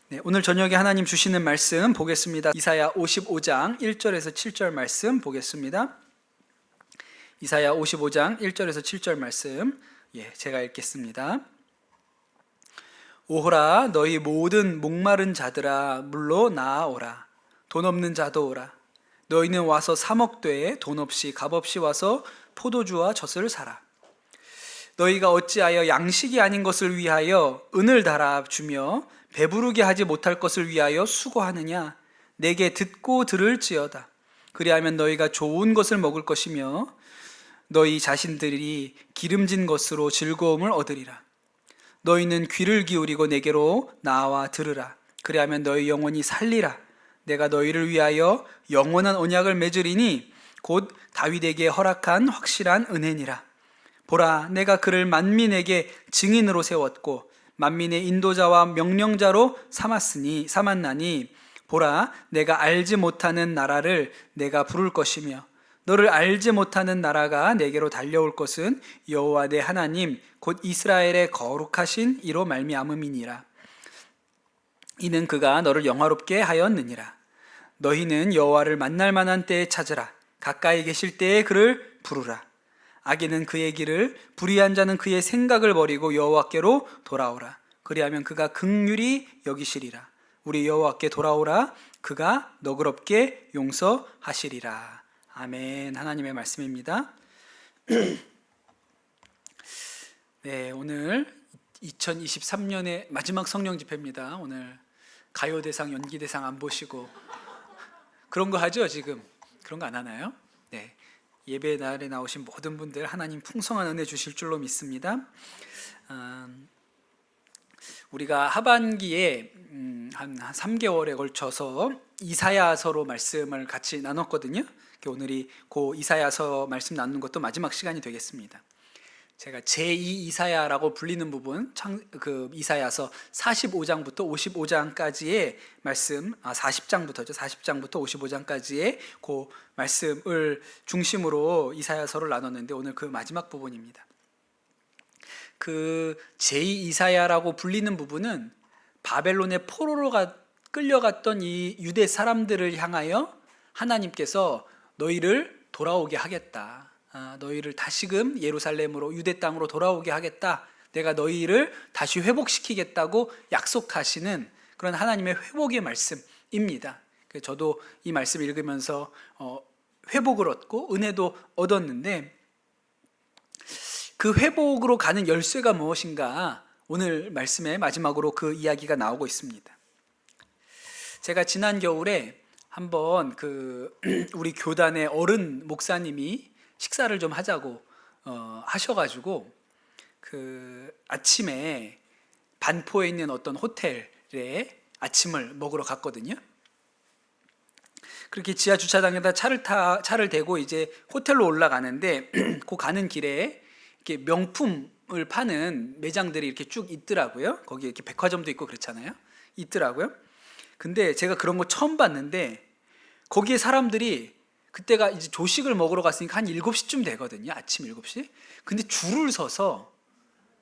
네, 오늘 저녁에 하나님 주시는 말씀 보겠습니다. 이사야 55장 1절에서 7절 말씀 보겠습니다. 이사야 55장 1절에서 7절 말씀, 제가 읽겠습니다. 오호라, 너희 모든 목마른 자들아 물로 나아오라. 돈 없는 자도 오라. 너희는 와서 사 먹되 돈 없이 값 없이 와서 포도주와 젖을 사라. 너희가 어찌하여 양식이 아닌 것을 위하여 은을 달아 주며 배부르게 하지 못할 것을 위하여 수고하느냐? 내게 듣고 들을지어다. 그리하면 너희가 좋은 것을 먹을 것이며 너희 자신들이 기름진 것으로 즐거움을 얻으리라. 너희는 귀를 기울이고 내게로 나와 들으라. 그리하면 너희 영혼이 살리라. 내가 너희를 위하여 영원한 언약을 맺으리니 곧 다윗에게 허락한 확실한 은혜니라. 보라, 내가 그를 만민에게 증인으로 세웠고 만민의 인도자와 명령자로 삼았나니 보라, 내가 알지 못하는 나라를 내가 부를 것이며 너를 알지 못하는 나라가 내게로 달려올 것은 여호와 내 하나님 곧 이스라엘의 거룩하신 이로 말미암음이니라. 이는 그가 너를 영화롭게 하였느니라. 너희는 여호와를 만날 만한 때에 찾으라. 가까이 계실 때에 그를 부르라. 악인은 그의 길을, 불의한 자는 그의 생각을 버리고 여호와께로 돌아오라. 그리하면 그가 긍휼히 여기시리라. 우리 여호와께 돌아오라. 그가 너그럽게 용서하시리라. 아멘. 하나님의 말씀입니다. 네, 오늘 2023년의 마지막 성령 집회입니다. 오늘 가요대상, 연기대상 안 보시고 그런 거 하죠 지금? 그런 거 안 하나요? 네. 예배 날에 나오신 모든 분들 하나님 풍성한 은혜 주실 줄로 믿습니다. 우리가 하반기에 한 3개월에 걸쳐서 이사야서로 말씀을 같이 나눴거든요. 오늘이 그 이사야서 말씀 나누는 것도 마지막 시간이 되겠습니다. 제가 제2 이사야라고 불리는 부분, 그 이사야서 45장부터 55장까지의 말씀, 40장부터죠. 40장부터 55장까지의 그 말씀을 중심으로 이사야서를 나눴는데 오늘 그 마지막 부분입니다. 그 제2 이사야라고 불리는 부분은 바벨론의 포로로 끌려갔던 이 유대 사람들을 향하여 하나님께서 너희를 돌아오게 하겠다. 너희를 다시금 예루살렘으로 유대 땅으로 돌아오게 하겠다. 내가 너희를 다시 회복시키겠다고 약속하시는 그런 하나님의 회복의 말씀입니다. 저도 이 말씀 읽으면서 회복을 얻고 은혜도 얻었는데 그 회복으로 가는 열쇠가 무엇인가 오늘 말씀의 마지막으로 그 이야기가 나오고 있습니다. 제가 지난 겨울에 한번 우리 교단의 어른 목사님이 식사를 좀 하자고 하셔가지고 아침에 반포에 있는 어떤 호텔에 아침을 먹으러 갔거든요. 그렇게 지하 주차장에다 차를 대고 이제 호텔로 올라가는데 그 가는 길에 이렇게 명품을 파는 매장들이 이렇게 쭉 있더라고요. 거기 이렇게 백화점도 있고 그렇잖아요. 있더라고요. 근데 제가 그런 거 처음 봤는데 거기에 사람들이 그때가 이제 조식을 먹으러 갔으니까 한 7시쯤 되거든요. 아침 7시. 근데 줄을 서서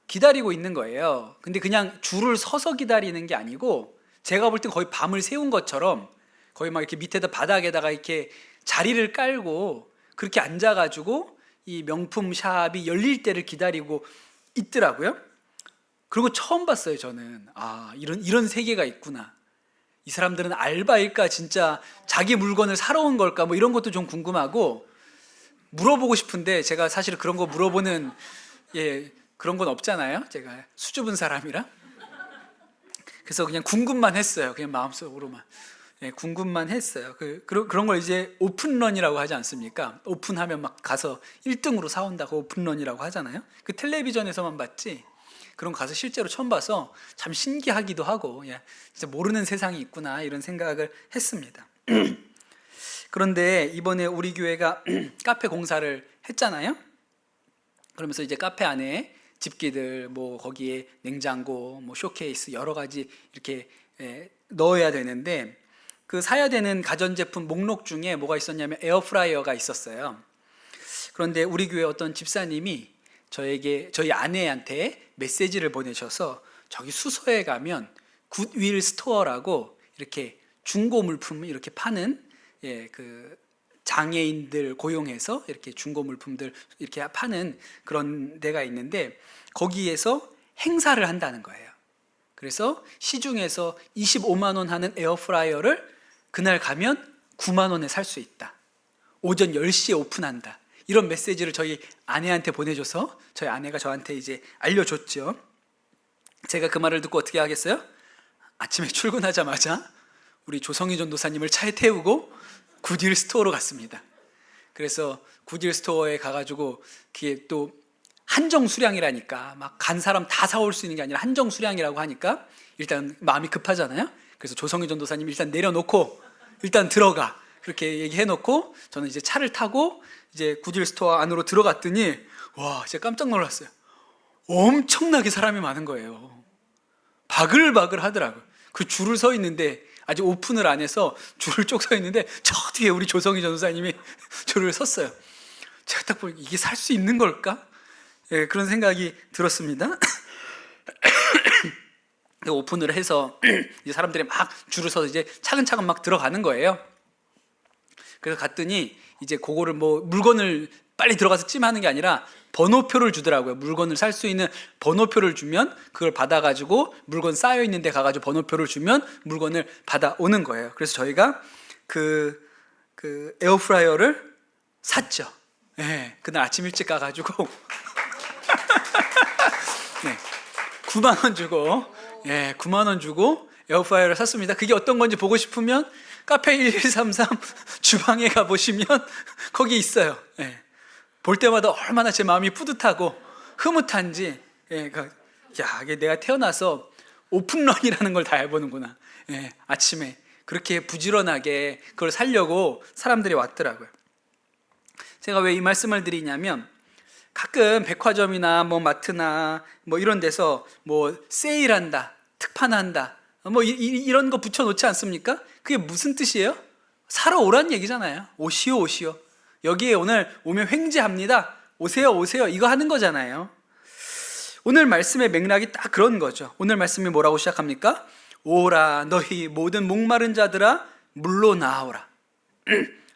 기다리고 있는 거예요. 근데 그냥 줄을 서서 기다리는 게 아니고 제가 볼 땐 거의 밤을 새운 것처럼 거의 막 이렇게 밑에다 바닥에다가 이렇게 자리를 깔고 그렇게 앉아가지고 이 명품 샵이 열릴 때를 기다리고 있더라고요. 그리고 처음 봤어요. 저는 이런 세계가 있구나. 이 사람들은 알바일까 진짜 자기 물건을 사러 온 걸까 뭐 이런 것도 좀 궁금하고 물어보고 싶은데 제가 사실 그런 거 물어보는 그런 건 없잖아요. 제가 수줍은 사람이라. 그래서 그냥 궁금만 했어요. 그냥 마음속으로만. 궁금만 했어요. 그런 걸 이제 오픈런이라고 하지 않습니까? 오픈하면 막 가서 1등으로 사온다고 오픈런이라고 하잖아요. 그 텔레비전에서만 봤지 그런 거 가서 실제로 처음 봐서 참 신기하기도 하고 진짜 모르는 세상이 있구나 이런 생각을 했습니다. 그런데 이번에 우리 교회가 카페 공사를 했잖아요. 그러면서 이제 카페 안에 집기들 뭐 거기에 냉장고 뭐 쇼케이스 여러 가지 이렇게 넣어야 되는데 그 사야 되는 가전제품 목록 중에 뭐가 있었냐면 에어프라이어가 있었어요. 그런데 우리 교회 어떤 집사님이 저희 아내한테 메시지를 보내셔서 저기 수서에 가면 굿윌 스토어라고 이렇게 중고 물품 이렇게 파는 그 장애인들 고용해서 이렇게 중고 물품들 이렇게 파는 그런 데가 있는데 거기에서 행사를 한다는 거예요. 그래서 시중에서 25만 원 하는 에어프라이어를 그날 가면 9만 원에 살 수 있다. 오전 10시에 오픈한다. 이런 메시지를 저희 아내한테 보내줘서 저희 아내가 저한테 이제 알려줬죠. 제가 그 말을 듣고 어떻게 하겠어요? 아침에 출근하자마자 우리 조성희 전도사님을 차에 태우고 굿윌 스토어로 갔습니다. 그래서 굿윌 스토어에 가가지고 그게 또 한정 수량이라니까 막 간 사람 다 사올 수 있는 게 아니라 한정 수량이라고 하니까 일단 마음이 급하잖아요. 그래서 조성희 전도사님 일단 내려놓고 일단 들어가 그렇게 얘기해놓고 저는 이제 차를 타고 이제 굿윌 스토어 안으로 들어갔더니 와 진짜 깜짝 놀랐어요. 엄청나게 사람이 많은 거예요. 바글바글 하더라고요. 그 줄을 서 있는데 아직 오픈을 안 해서 줄을 쭉 서 있는데 저 뒤에 우리 조성희 전도사님이 줄을 섰어요. 제가 딱 보니까 이게 살 수 있는 걸까? 그런 생각이 들었습니다. 오픈을 해서 이제 사람들이 막 줄을 서서 이제 차근차근 막 들어가는 거예요. 그래서 갔더니 이제 그거를 뭐 물건을 빨리 들어가서 찜하는 게 아니라 번호표를 주더라고요. 물건을 살 수 있는 번호표를 주면 그걸 받아가지고 물건 쌓여 있는 데 가가지고 번호표를 주면 물건을 받아오는 거예요. 그래서 저희가 그 에어프라이어를 샀죠. 그날 아침 일찍 가가지고 9만 원 주고 9만 원 주고 에어프라이어를 샀습니다. 그게 어떤 건지 보고 싶으면 카페 1133 주방에 가보시면 거기 있어요. 볼 때마다 얼마나 제 마음이 뿌듯하고 흐뭇한지 야 이게 내가 태어나서 오픈런이라는 걸 다 해보는구나. 아침에 그렇게 부지런하게 그걸 살려고 사람들이 왔더라고요. 제가 왜 이 말씀을 드리냐면 가끔 백화점이나 뭐 마트나 뭐 이런 데서 뭐 세일한다, 특판한다, 뭐 이런 거 붙여놓지 않습니까? 그게 무슨 뜻이에요? 사러 오란 얘기잖아요. 오시오, 오시오. 여기에 오늘 오면 횡재합니다. 오세요, 오세요. 이거 하는 거잖아요. 오늘 말씀의 맥락이 딱 그런 거죠. 오늘 말씀이 뭐라고 시작합니까? 오라 너희 모든 목마른 자들아 물로 나오라.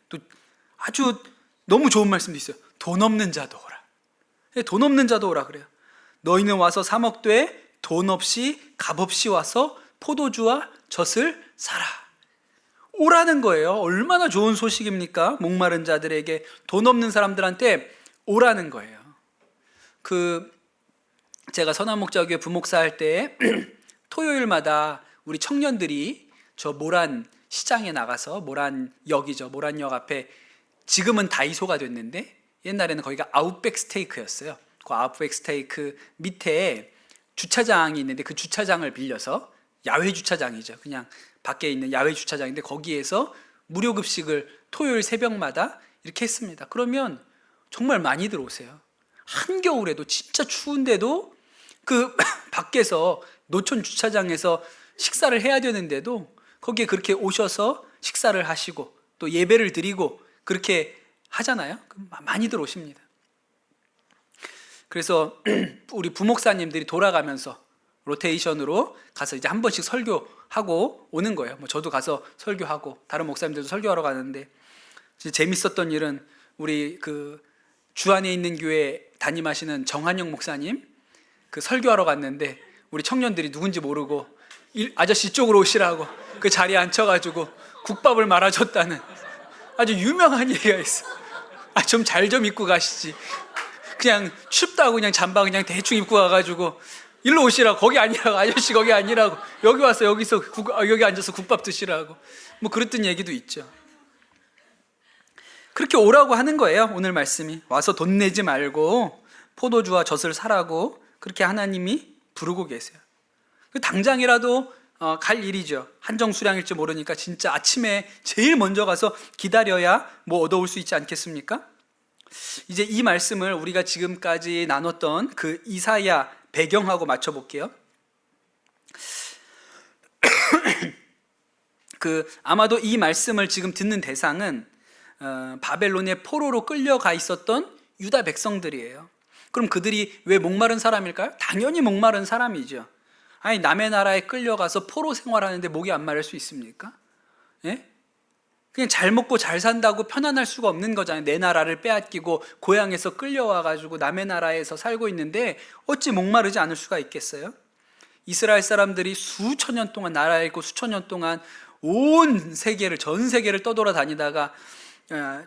또 아주 너무 좋은 말씀도 있어요. 돈 없는 자도 오라. 돈 없는 자도 오라 그래요. 너희는 와서 사 먹되 돈 없이 값 없이 와서 포도주와 젖을 사라. 오라는 거예요. 얼마나 좋은 소식입니까? 목마른 자들에게, 돈 없는 사람들한테 오라는 거예요. 제가 선한목자교회 부목사 할 때 토요일마다 우리 청년들이 저 모란 시장에 나가서 모란역이죠. 모란역 앞에 지금은 다이소가 됐는데 옛날에는 거기가 아웃백 스테이크였어요. 그 아웃백 스테이크 밑에 주차장이 있는데 그 주차장을 빌려서 야외 주차장이죠. 그냥 밖에 있는 야외 주차장인데 거기에서 무료 급식을 토요일 새벽마다 이렇게 했습니다. 그러면 정말 많이들 오세요. 한겨울에도 진짜 추운데도 그 밖에서 노천 주차장에서 식사를 해야 되는데도 거기에 그렇게 오셔서 식사를 하시고 또 예배를 드리고 그렇게 하잖아요. 많이들 오십니다. 그래서 우리 부목사님들이 돌아가면서 로테이션으로 가서 이제 한 번씩 설교하고 오는 거예요. 뭐 저도 가서 설교하고 다른 목사님들도 설교하러 가는데 재밌었던 일은 우리 그 주 안에 있는 교회 담임하시는 정한영 목사님 그 설교하러 갔는데 우리 청년들이 누군지 모르고 아저씨 쪽으로 오시라고 그 자리에 앉혀가지고 국밥을 말아줬다는 아주 유명한 얘기가 있어. 좀 잘 좀 입고 가시지. 그냥 춥다고 그냥 잠바 그냥 대충 입고 가가지고 일로 오시라고. 거기 아니라고. 아저씨 거기 아니라고. 여기 와서 여기 앉아서 국밥 드시라고. 뭐 그랬던 얘기도 있죠. 그렇게 오라고 하는 거예요. 오늘 말씀이. 와서 돈 내지 말고 포도주와 젖을 사라고 그렇게 하나님이 부르고 계세요. 당장이라도 갈 일이죠. 한정 수량일지 모르니까 진짜 아침에 제일 먼저 가서 기다려야 뭐 얻어올 수 있지 않겠습니까? 이제 이 말씀을 우리가 지금까지 나눴던 그 이사야 배경하고 맞춰볼게요. 아마도 이 말씀을 지금 듣는 대상은 바벨론의 포로로 끌려가 있었던 유다 백성들이에요. 그럼 그들이 왜 목마른 사람일까요? 당연히 목마른 사람이죠. 아니 남의 나라에 끌려가서 포로 생활하는데 목이 안 마를 수 있습니까? 예? 그냥 잘 먹고 잘 산다고 편안할 수가 없는 거잖아요. 내 나라를 빼앗기고 고향에서 끌려와가지고 남의 나라에서 살고 있는데 어찌 목마르지 않을 수가 있겠어요? 이스라엘 사람들이 수천 년 동안 나라에 있고 수천 년 동안 온 세계를, 전 세계를 떠돌아다니다가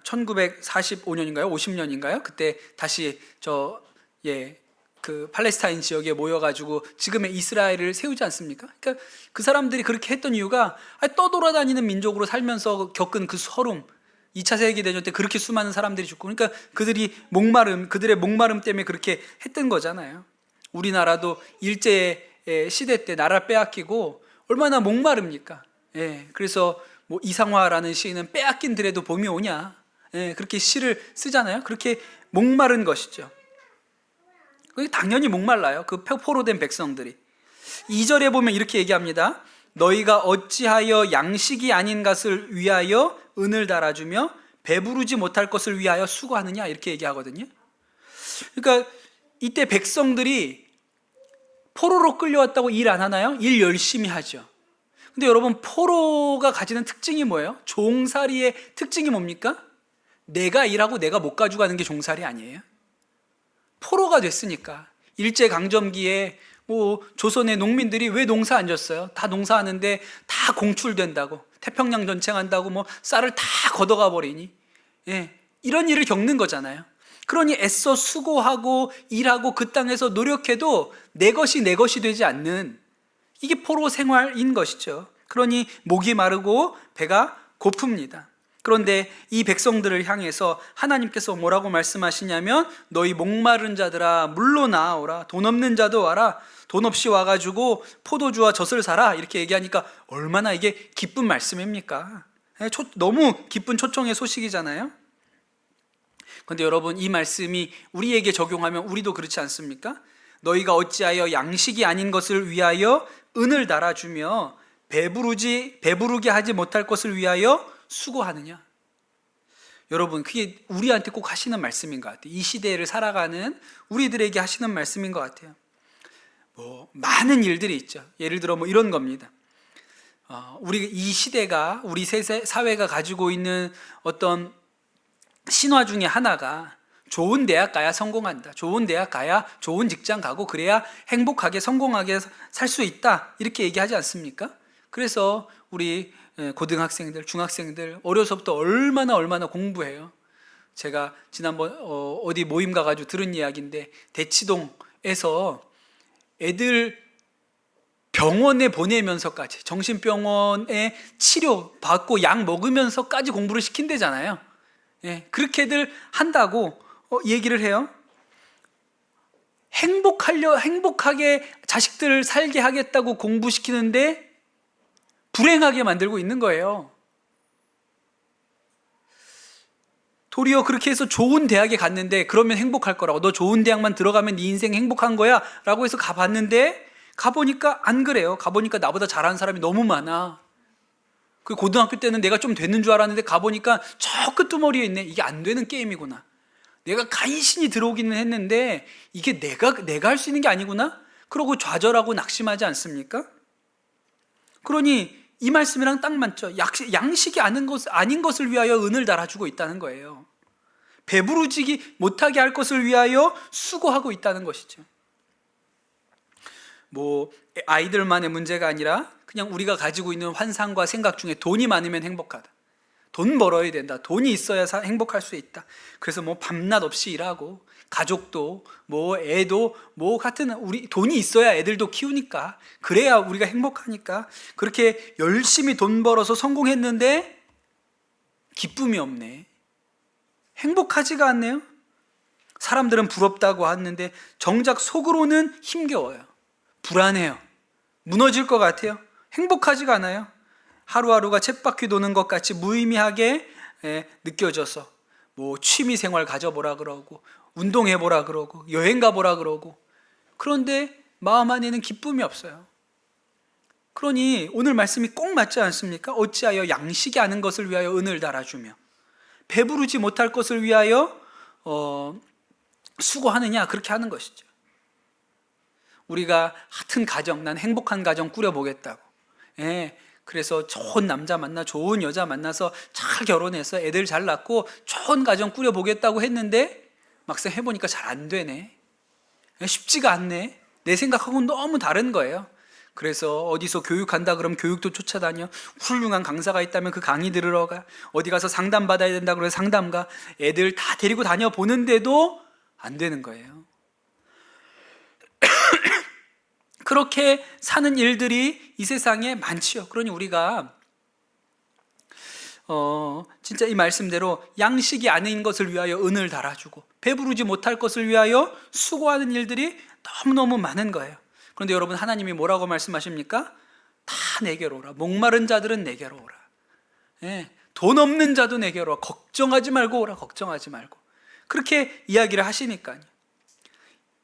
1945년인가요? 50년인가요? 그때 다시 그 팔레스타인 지역에 모여가지고 지금의 이스라엘을 세우지 않습니까? 그러니까 그 사람들이 그렇게 했던 이유가 떠돌아다니는 민족으로 살면서 겪은 그 서름, 2차 세계대전 때 그렇게 수많은 사람들이 죽고, 그러니까 그들의 목마름 때문에 그렇게 했던 거잖아요. 우리나라도 일제 시대 때 나라 빼앗기고 얼마나 목마릅니까? 예, 그래서 뭐 이상화라는 시인은 빼앗긴 들에도 봄이 오냐, 예, 그렇게 시를 쓰잖아요. 그렇게 목마른 것이죠. 당연히 목말라요. 그 포로된 백성들이. 2절에 보면 이렇게 얘기합니다. 너희가 어찌하여 양식이 아닌 것을 위하여 은을 달아주며 배부르지 못할 것을 위하여 수고하느냐, 이렇게 얘기하거든요. 그러니까 이때 백성들이 포로로 끌려왔다고 일 안 하나요? 일 열심히 하죠. 근데 여러분, 포로가 가지는 특징이 뭐예요? 종살이의 특징이 뭡니까? 내가 일하고 내가 못 가져가는 게 종살이 아니에요? 포로가 됐으니까. 일제강점기에 조선의 농민들이 왜 농사 안 졌어요? 다 농사하는데 다 공출된다고, 태평양 전쟁한다고 쌀을 다 걷어가 버리니, 예, 이런 일을 겪는 거잖아요. 그러니 애써 수고하고 일하고 그 땅에서 노력해도 내 것이 되지 않는, 이게 포로 생활인 것이죠. 그러니 목이 마르고 배가 고픕니다. 그런데 이 백성들을 향해서 하나님께서 뭐라고 말씀하시냐면, 너희 목마른 자들아 물로 나아오라, 돈 없는 자도 와라, 돈 없이 와가지고 포도주와 젖을 사라, 이렇게 얘기하니까 얼마나 이게 기쁜 말씀입니까? 너무 기쁜 초청의 소식이잖아요. 그런데 여러분, 이 말씀이 우리에게 적용하면 우리도 그렇지 않습니까? 너희가 어찌하여 양식이 아닌 것을 위하여 은을 달아주며 배부르게 하지 못할 것을 위하여 수고하느냐? 여러분, 그게 우리한테 꼭 하시는 말씀인 것 같아요. 이 시대를 살아가는 우리들에게 하시는 말씀인 것 같아요. 많은 일들이 있죠. 예를 들어 이런 겁니다. 우리 이 시대가, 우리 사회가 가지고 있는 어떤 신화 중에 하나가 좋은 대학 가야 성공한다, 좋은 대학 가야 좋은 직장 가고 그래야 행복하게 성공하게 살 수 있다, 이렇게 얘기하지 않습니까? 그래서 우리 고등학생들, 중학생들 어려서부터 얼마나 공부해요. 제가 지난번 어디 모임 가가지고 들은 이야기인데, 대치동에서 애들 병원에 보내면서까지, 정신병원에 치료 받고 약 먹으면서까지 공부를 시킨대잖아요. 예, 그렇게들 한다고 얘기를 해요. 행복하게 자식들을 살게 하겠다고 공부시키는데 불행하게 만들고 있는 거예요. 도리어 그렇게 해서 좋은 대학에 갔는데, 그러면 행복할 거라고, 너 좋은 대학만 들어가면 네 인생 행복한 거야 라고 해서 가봤는데, 가보니까 안 그래요. 가보니까 나보다 잘하는 사람이 너무 많아. 그 고등학교 때는 내가 좀 되는 줄 알았는데 가보니까 저 끄트머리에 있네. 이게 안 되는 게임이구나. 내가 간신히 들어오기는 했는데 이게 내가 할 수 있는 게 아니구나. 그러고 좌절하고 낙심하지 않습니까? 그러니 이 말씀이랑 딱 맞죠. 양식이 아닌 것을 위하여 은을 달아주고 있다는 거예요. 배부르지 못하게 할 것을 위하여 수고하고 있다는 것이죠. 아이들만의 문제가 아니라 그냥 우리가 가지고 있는 환상과 생각 중에 돈이 많으면 행복하다, 돈 벌어야 된다, 돈이 있어야 행복할 수 있다. 그래서 밤낮 없이 일하고, 가족도 애도 같은, 우리 돈이 있어야 애들도 키우니까, 그래야 우리가 행복하니까 그렇게 열심히 돈 벌어서 성공했는데 기쁨이 없네, 행복하지가 않네요. 사람들은 부럽다고 하는데 정작 속으로는 힘겨워요, 불안해요, 무너질 것 같아요, 행복하지가 않아요. 하루하루가 쳇바퀴 도는 것 같이 무의미하게 느껴져서 취미생활 가져보라 그러고, 운동해보라 그러고, 여행 가보라 그러고, 그런데 마음 안에는 기쁨이 없어요. 그러니 오늘 말씀이 꼭 맞지 않습니까? 어찌하여 양식이 아닌 것을 위하여 은을 달아주며 배부르지 못할 것을 위하여 수고하느냐, 그렇게 하는 것이죠. 우리가 같은 가정, 난 행복한 가정 꾸려보겠다고. 예, 그래서 좋은 남자 만나 좋은 여자 만나서 잘 결혼해서 애들 잘 낳고 좋은 가정 꾸려보겠다고 했는데 막상 해보니까 잘 안 되네. 쉽지가 않네. 내 생각하고는 너무 다른 거예요. 그래서 어디서 교육한다 그러면 교육도 쫓아다녀. 훌륭한 강사가 있다면 그 강의 들으러 가. 어디 가서 상담 받아야 된다 그래서 상담 가. 애들 다 데리고 다녀 보는데도 안 되는 거예요. 그렇게 사는 일들이 이 세상에 많지요. 그러니 우리가 진짜 이 말씀대로 양식이 아닌 것을 위하여 은을 달아주고 배부르지 못할 것을 위하여 수고하는 일들이 너무너무 많은 거예요. 그런데 여러분, 하나님이 뭐라고 말씀하십니까? 다 내게로 오라. 목마른 자들은 내게로 오라. 예, 돈 없는 자도 내게로 오라. 걱정하지 말고 오라. 걱정하지 말고. 그렇게 이야기를 하시니까요.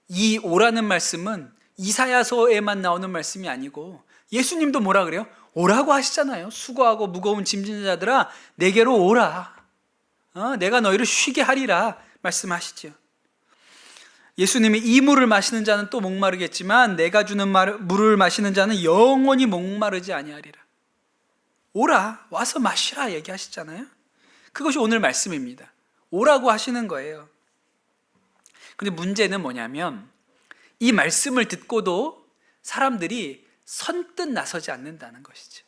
이 오라는 말씀은 이사야서에만 나오는 말씀이 아니고 예수님도 뭐라 그래요? 오라고 하시잖아요. 수고하고 무거운 짐진 자들아 내게로 오라. 내가 너희를 쉬게 하리라 말씀하시죠. 예수님이 이 물을 마시는 자는 또 목마르겠지만 내가 주는 물을 마시는 자는 영원히 목마르지 아니하리라. 오라, 와서 마시라 얘기하시잖아요. 그것이 오늘 말씀입니다. 오라고 하시는 거예요. 근데 문제는 뭐냐면 이 말씀을 듣고도 사람들이 선뜻 나서지 않는다는 것이죠.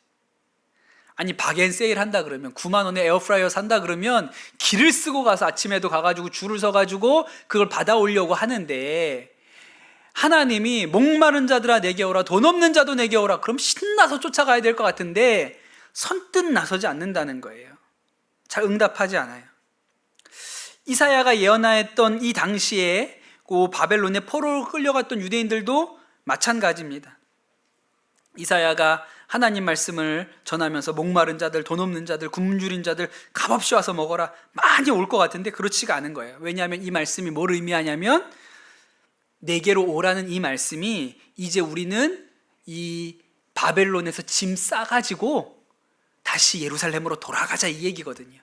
아니, 박앤세일 한다 그러면 9만 원에 에어프라이어 산다 그러면 길을 쓰고 가서 아침에도 가가지고 줄을 서가지고 그걸 받아오려고 하는데, 하나님이 목마른 자들아 내게 오라, 돈 없는 자도 내게 오라, 그럼 신나서 쫓아가야 될 것 같은데 선뜻 나서지 않는다는 거예요. 잘 응답하지 않아요. 이사야가 예언하였던 이 당시에 그 바벨론의 포로로 끌려갔던 유대인들도 마찬가지입니다. 이사야가 하나님 말씀을 전하면서 목마른 자들, 돈 없는 자들, 굶주린 자들 값없이 와서 먹어라 많이 올 것 같은데 그렇지가 않은 거예요. 왜냐하면 이 말씀이 뭘 의미하냐면 내게로 오라는 이 말씀이 이제 우리는 이 바벨론에서 짐 싸가지고 다시 예루살렘으로 돌아가자 이 얘기거든요.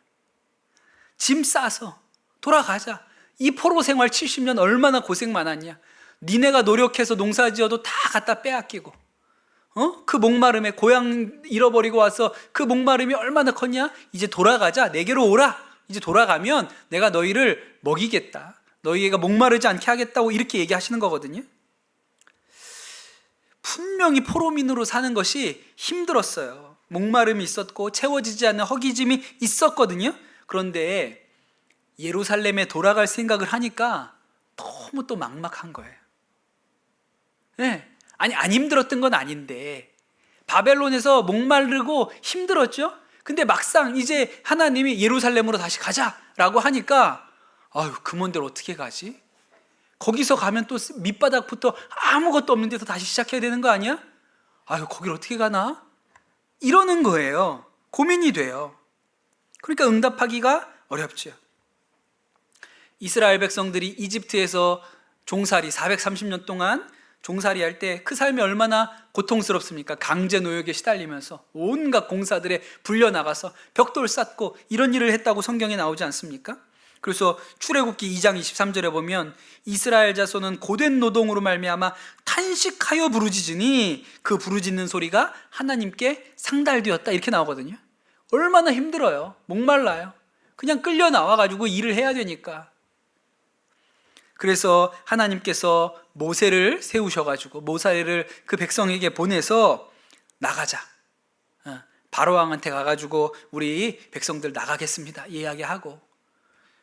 짐 싸서 돌아가자. 이 포로 생활 70년 얼마나 고생 많았냐. 니네가 노력해서 농사 지어도 다 갖다 빼앗기고 그 목마름에 고향 잃어버리고 와서 그 목마름이 얼마나 컸냐. 이제 돌아가자. 내게로 오라. 이제 돌아가면 내가 너희를 먹이겠다. 너희가 목마르지 않게 하겠다고 이렇게 얘기하시는 거거든요. 분명히 포로민으로 사는 것이 힘들었어요. 목마름이 있었고 채워지지 않는 허기짐이 있었거든요. 그런데 예루살렘에 돌아갈 생각을 하니까 너무 또 막막한 거예요. 네. 아니, 안 힘들었던 건 아닌데 바벨론에서 목마르고 힘들었죠. 근데 막상 이제 하나님이 예루살렘으로 다시 가자라고 하니까 아유, 그 먼 데를 어떻게 가지? 거기서 가면 또 밑바닥부터 아무것도 없는 데서 다시 시작해야 되는 거 아니야? 아유, 거길 어떻게 가나? 이러는 거예요. 고민이 돼요. 그러니까 응답하기가 어렵죠. 이스라엘 백성들이 이집트에서 종살이 430년 동안 종살이 할 때 그 삶이 얼마나 고통스럽습니까? 강제 노역에 시달리면서 온갖 공사들에 불려나가서 벽돌 쌓고 이런 일을 했다고 성경에 나오지 않습니까? 그래서 출애굽기 2장 23절에 보면 이스라엘 자손은 고된 노동으로 말미암아 탄식하여 부르짖으니 그 부르짖는 소리가 하나님께 상달되었다 이렇게 나오거든요. 얼마나 힘들어요. 목말라요. 그냥 끌려 나와가지고 일을 해야 되니까. 그래서 하나님께서 모세를 세우셔가지고 모세를 그 백성에게 보내서 나가자. 바로왕한테 가가지고 우리 백성들 나가겠습니다 이야기하고,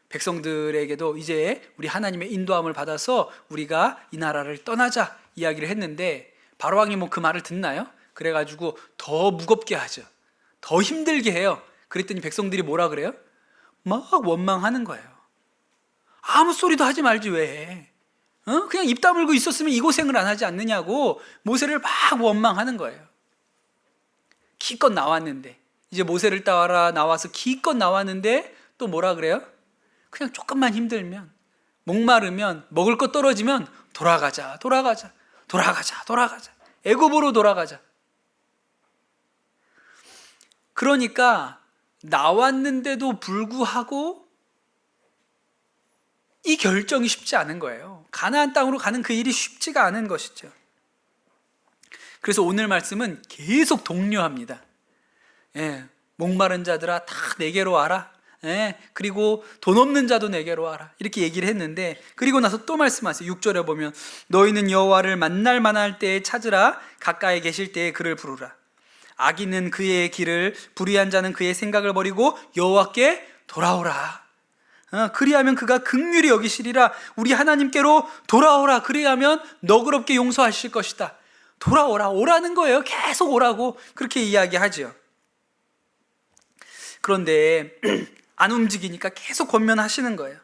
백성들에게도 이제 우리 하나님의 인도함을 받아서 우리가 이 나라를 떠나자 이야기를 했는데 바로왕이 뭐 그 말을 듣나요? 그래가지고 더 무겁게 하죠. 더 힘들게 해요. 그랬더니 백성들이 뭐라 그래요? 막 원망하는 거예요. 아무 소리도 하지 말지 왜 그냥 입 다물고 있었으면 이 고생을 안 하지 않느냐고 모세를 막 원망하는 거예요. 기껏 나왔는데, 이제 모세를 따라 나와서 기껏 나왔는데 또 뭐라 그래요? 그냥 조금만 힘들면, 목마르면, 먹을 것 떨어지면 돌아가자 애굽으로 돌아가자. 그러니까 나왔는데도 불구하고 이 결정이 쉽지 않은 거예요. 가나안 땅으로 가는 그 일이 쉽지가 않은 것이죠. 그래서 오늘 말씀은 계속 독려합니다. 예, 목마른 자들아 다 내게로 와라. 예, 그리고 돈 없는 자도 내게로 와라. 이렇게 얘기를 했는데, 그리고 나서 또 말씀하세요. 6절에 보면 너희는 여호와를 만날 만할 때에 찾으라. 가까이 계실 때에 그를 부르라. 악인은 그의 길을, 불의한 자는 그의 생각을 버리고 여호와께 돌아오라. 그리하면 그가 긍휼히 여기시리라. 우리 하나님께로 돌아오라. 그리하면 너그럽게 용서하실 것이다. 돌아오라. 오라는 거예요. 계속 오라고 그렇게 이야기하죠. 그런데 안 움직이니까 계속 권면하시는 거예요.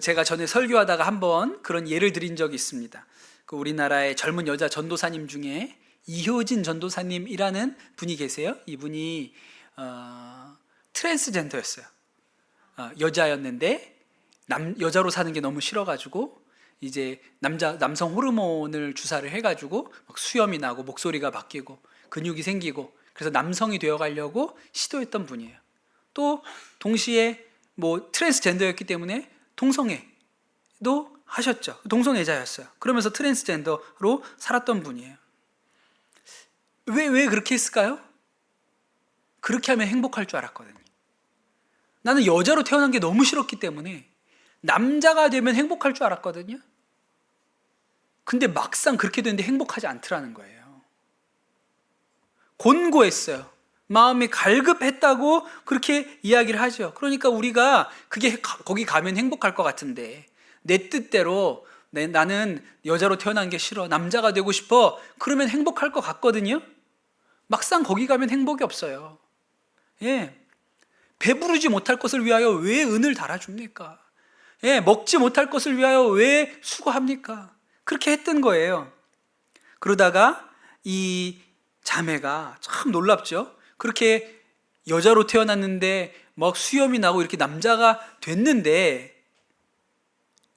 제가 전에 설교하다가 한번 그런 예를 드린 적이 있습니다. 우리나라의 젊은 여자 전도사님 중에 이효진 전도사님이라는 분이 계세요. 이분이 트랜스젠더였어요. 여자였는데 여자로 사는 게 너무 싫어가지고 이제 남성 호르몬을 주사를 해가지고 막 수염이 나고 목소리가 바뀌고 근육이 생기고, 그래서 남성이 되어가려고 시도했던 분이에요. 또 동시에 트랜스젠더였기 때문에 동성애도 하셨죠. 동성애자였어요. 그러면서 트랜스젠더로 살았던 분이에요. 왜 그렇게 했을까요? 그렇게 하면 행복할 줄 알았거든요. 나는 여자로 태어난 게 너무 싫었기 때문에 남자가 되면 행복할 줄 알았거든요. 근데 막상 그렇게 됐는데 행복하지 않더라는 거예요. 곤고했어요. 마음이 갈급했다고 그렇게 이야기를 하죠. 그러니까 우리가 거기 가면 행복할 것 같은데, 내 뜻대로 나는 여자로 태어난 게 싫어, 남자가 되고 싶어, 그러면 행복할 것 같거든요. 막상 거기 가면 행복이 없어요. 예, 배부르지 못할 것을 위하여 왜 은을 달아줍니까? 예, 먹지 못할 것을 위하여 왜 수고합니까? 그렇게 했던 거예요. 그러다가 이 자매가 참 놀랍죠. 그렇게 여자로 태어났는데 막 수염이 나고 이렇게 남자가 됐는데,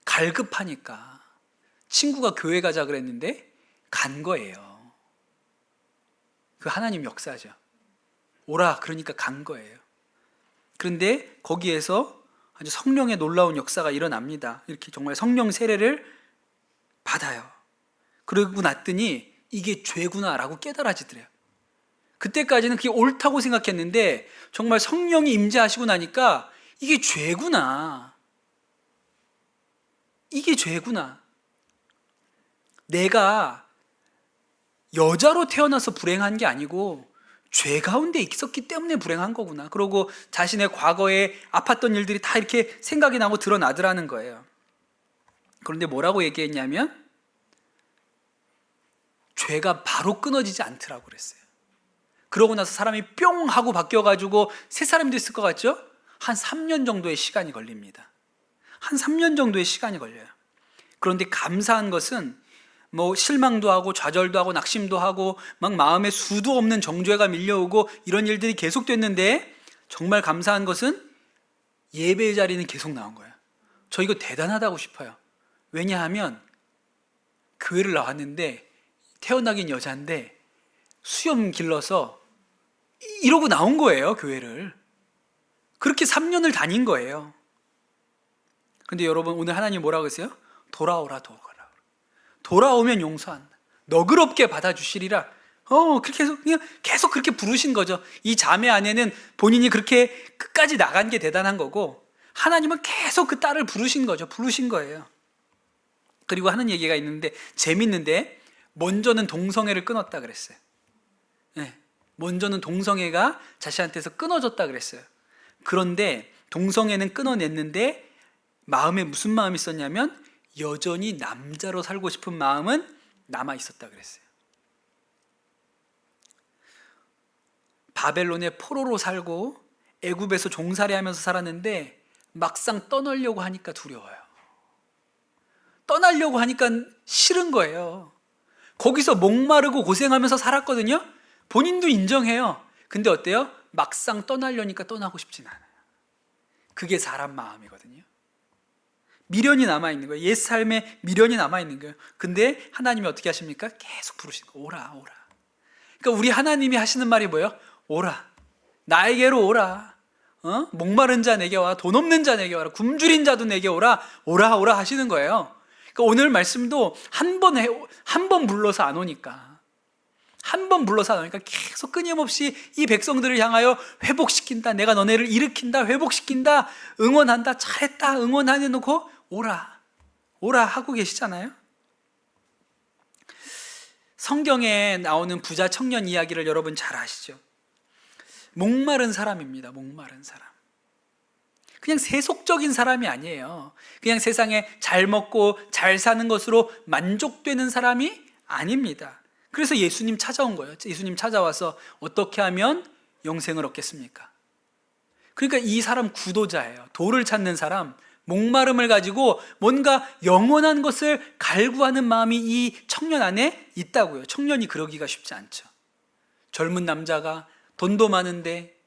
갈급하니까 친구가 교회 가자 그랬는데 간 거예요. 그 하나님 역사죠. 오라 그러니까 간 거예요. 그런데 거기에서 아주 성령의 놀라운 역사가 일어납니다. 이렇게 정말 성령 세례를 받아요. 그러고 났더니 이게 죄구나라고 깨달아지더래요. 그때까지는 그게 옳다고 생각했는데 정말 성령이 임재하시고 나니까 이게 죄구나. 이게 죄구나. 내가 여자로 태어나서 불행한 게 아니고 죄 가운데 있었기 때문에 불행한 거구나. 그러고 자신의 과거에 아팠던 일들이 다 이렇게 생각이 나고 드러나더라는 거예요. 그런데 뭐라고 얘기했냐면 죄가 바로 끊어지지 않더라고 그랬어요. 그러고 나서 사람이 뿅 하고 바뀌어가지고 새 사람이 됐을 것 같죠? 한 3년 정도의 시간이 걸립니다. 한 3년 정도의 시간이 걸려요. 그런데 감사한 것은 실망도 하고 좌절도 하고 낙심도 하고 막 마음에 수도 없는 정죄가 밀려오고 이런 일들이 계속됐는데, 정말 감사한 것은 예배의 자리는 계속 나온 거예요. 저 이거 대단하다고 싶어요. 왜냐하면 교회를 나왔는데 태어나긴 여자인데 수염 길러서 이러고 나온 거예요, 교회를. 그렇게 3년을 다닌 거예요. 근데 여러분, 오늘 하나님 뭐라고 했어요? 돌아오라. 돌아오면 용서한다. 너그럽게 받아주시리라. 그렇게 해서 그냥 계속 그렇게 부르신 거죠. 이 자매 안에는 본인이 그렇게 끝까지 나간 게 대단한 거고, 하나님은 계속 그 딸을 부르신 거예요. 그리고 하는 얘기가 있는데 재밌는데, 먼저는 동성애를 끊었다 그랬어요. 네, 먼저는 동성애가 자신한테서 끊어졌다 그랬어요. 그런데 동성애는 끊어냈는데 마음에 무슨 마음이 있었냐면 여전히 남자로 살고 싶은 마음은 남아 있었다 그랬어요. 바벨론의 포로로 살고 애굽에서 종살이하면서 살았는데 막상 떠나려고 하니까 두려워요. 떠나려고 하니까 싫은 거예요. 거기서 목마르고 고생하면서 살았거든요. 본인도 인정해요. 근데 어때요? 막상 떠나려니까 떠나고 싶진 않아요. 그게 사람 마음이거든요. 미련이 남아있는 거예요. 옛 삶에 미련이 남아있는 거예요. 근데 하나님이 어떻게 하십니까? 계속 부르시는 거예요. 오라. 그러니까 우리 하나님이 하시는 말이 뭐예요? 오라. 나에게로 오라. 목마른 자 내게 와. 돈 없는 자 내게 와라. 굶주린 자도 내게 오라. 오라 하시는 거예요. 그러니까 오늘 말씀도 한 번 불러서 안 오니까, 한 번 불러서 안 오니까 계속 끊임없이 이 백성들을 향하여 회복시킨다, 내가 너네를 일으킨다, 회복시킨다, 응원한다, 잘했다, 응원하는 놓고 오라, 오라 하고 계시잖아요. 성경에 나오는 부자 청년 이야기를 여러분 잘 아시죠? 목마른 사람입니다. 목마른 사람. 그냥 세속적인 사람이 아니에요. 그냥 세상에 잘 먹고 잘 사는 것으로 만족되는 사람이 아닙니다. 그래서 예수님 찾아온 거예요. 예수님 찾아와서 어떻게 하면 영생을 얻겠습니까? 그러니까 이 사람 구도자예요. 도를 찾는 사람, 목마름을 가지고 뭔가 영원한 것을 갈구하는 마음이 이 청년 안에 있다고요. 청년이 그러기가 쉽지 않죠. 젊은 남자가 돈도 많은데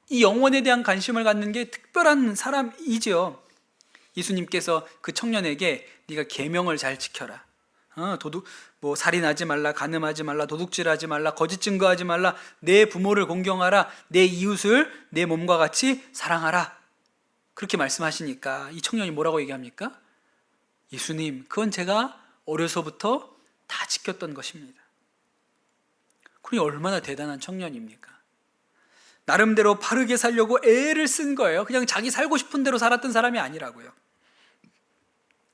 이 영혼에 대한 관심을 갖는 게 특별한 사람이죠. 예수님께서 그 청년에게 네가 계명을 잘 지켜라. 살인하지 말라, 간음하지 말라, 도둑질하지 말라, 거짓 증거하지 말라, 내 부모를 공경하라, 내 이웃을 내 몸과 같이 사랑하라. 그렇게 말씀하시니까 이 청년이 뭐라고 얘기합니까? 예수님, 그건 제가 어려서부터 다 지켰던 것입니다. 그러니 얼마나 대단한 청년입니까? 나름대로 바르게 살려고 애를 쓴 거예요. 그냥 자기 살고 싶은 대로 살았던 사람이 아니라고요.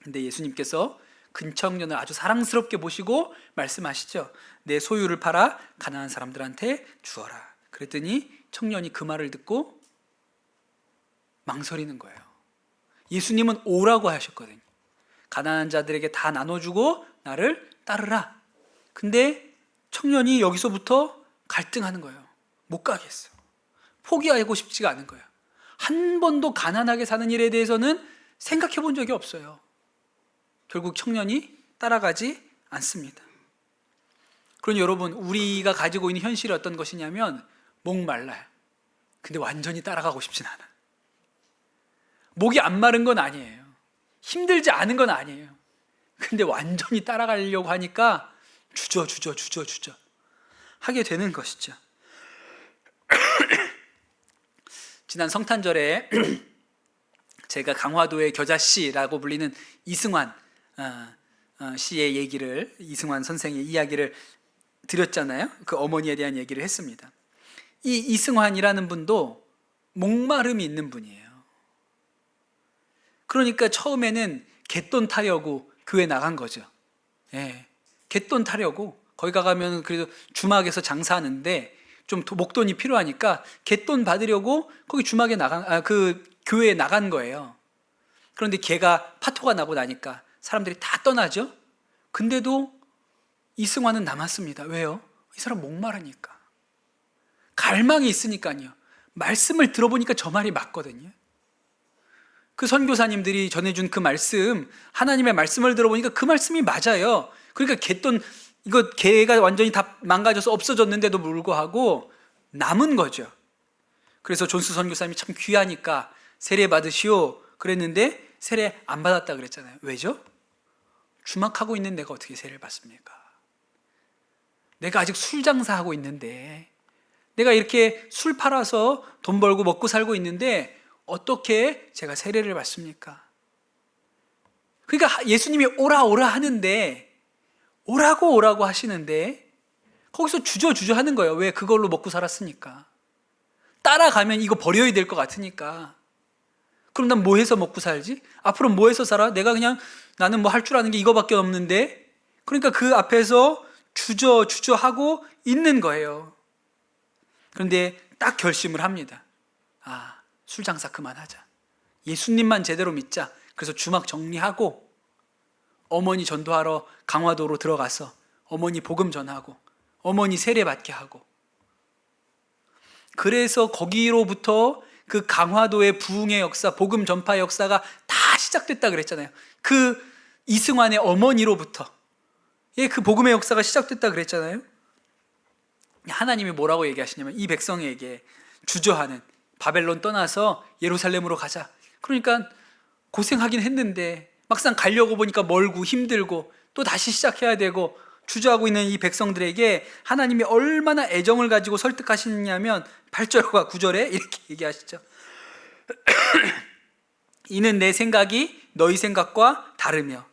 근데 예수님께서 그 청년을 아주 사랑스럽게 보시고 말씀하시죠. 내 소유를 팔아 가난한 사람들한테 주어라. 그랬더니 청년이 그 말을 듣고 망설이는 거예요. 예수님은 오라고 하셨거든요. 가난한 자들에게 다 나눠주고 나를 따르라. 근데 청년이 여기서부터 갈등하는 거예요. 못 가겠어. 포기하고 싶지가 않은 거예요. 한 번도 가난하게 사는 일에 대해서는 생각해 본 적이 없어요. 결국 청년이 따라가지 않습니다. 그러니 여러분, 우리가 가지고 있는 현실이 어떤 것이냐면 목말라요. 근데 완전히 따라가고 싶진 않아. 목이 안 마른 건 아니에요. 힘들지 않은 건 아니에요. 근데 완전히 따라가려고 하니까 주저 하게 되는 것이죠. 지난 성탄절에 제가 강화도의 겨자씨라고 불리는 이승환 씨의 얘기를, 이승환 선생의 이야기를 드렸잖아요. 그 어머니에 대한 얘기를 했습니다. 이 이승환이라는 분도 목마름이 있는 분이에요. 그러니까 처음에는 갯돈 타려고 교회 나간 거죠. 예, 갯돈 타려고. 거기 가면 그래도 주막에서 장사하는데 좀 목돈이 필요하니까 갯돈 받으려고 거기 주막에 그 교회에 나간 거예요. 그런데 걔가 파토가 나고 나니까 사람들이 다 떠나죠. 근데도 이승환은 남았습니다. 왜요? 이 사람 목마르니까. 갈망이 있으니까요. 말씀을 들어보니까 저 말이 맞거든요. 그 선교사님들이 전해준 그 말씀, 하나님의 말씀을 들어보니까 그 말씀이 맞아요. 그러니까 개가 완전히 다 망가져서 없어졌는데도 불구하고 남은 거죠. 그래서 존스 선교사님이 참 귀하니까 세례 받으시오 그랬는데 세례 안 받았다 그랬잖아요. 왜죠? 주막하고 있는 내가 어떻게 세례를 받습니까? 내가 아직 술 장사하고 있는데, 내가 이렇게 술 팔아서 돈 벌고 먹고 살고 있는데 어떻게 제가 세례를 받습니까? 그러니까 예수님이 오라 하는데, 오라고 하시는데 거기서 주저 하는 거예요. 왜? 그걸로 먹고 살았으니까. 따라가면 이거 버려야 될 것 같으니까. 그럼 난 뭐 해서 먹고 살지? 앞으로 뭐 해서 살아? 나는 뭐 할 줄 아는 게 이거밖에 없는데. 그러니까 그 앞에서 주저 하고 있는 거예요. 그런데 딱 결심을 합니다. 술 장사 그만하자. 예수님만 제대로 믿자. 그래서 주막 정리하고 어머니 전도하러 강화도로 들어가서 어머니 복음 전하고 어머니 세례 받게 하고, 그래서 거기로부터 그 강화도의 부흥의 역사, 복음 전파의 역사가 다 시작됐다 그랬잖아요. 그 이승환의 어머니로부터 그 복음의 역사가 시작됐다 그랬잖아요. 하나님이 뭐라고 얘기하시냐면 이 백성에게 주저하는, 바벨론 떠나서 예루살렘으로 가자. 그러니까 고생하긴 했는데 막상 가려고 보니까 멀고 힘들고 또 다시 시작해야 되고 주저하고 있는 이 백성들에게 하나님이 얼마나 애정을 가지고 설득하시냐면 8절과 9절에 이렇게 얘기하시죠. 이는 내 생각이 너희 생각과 다르며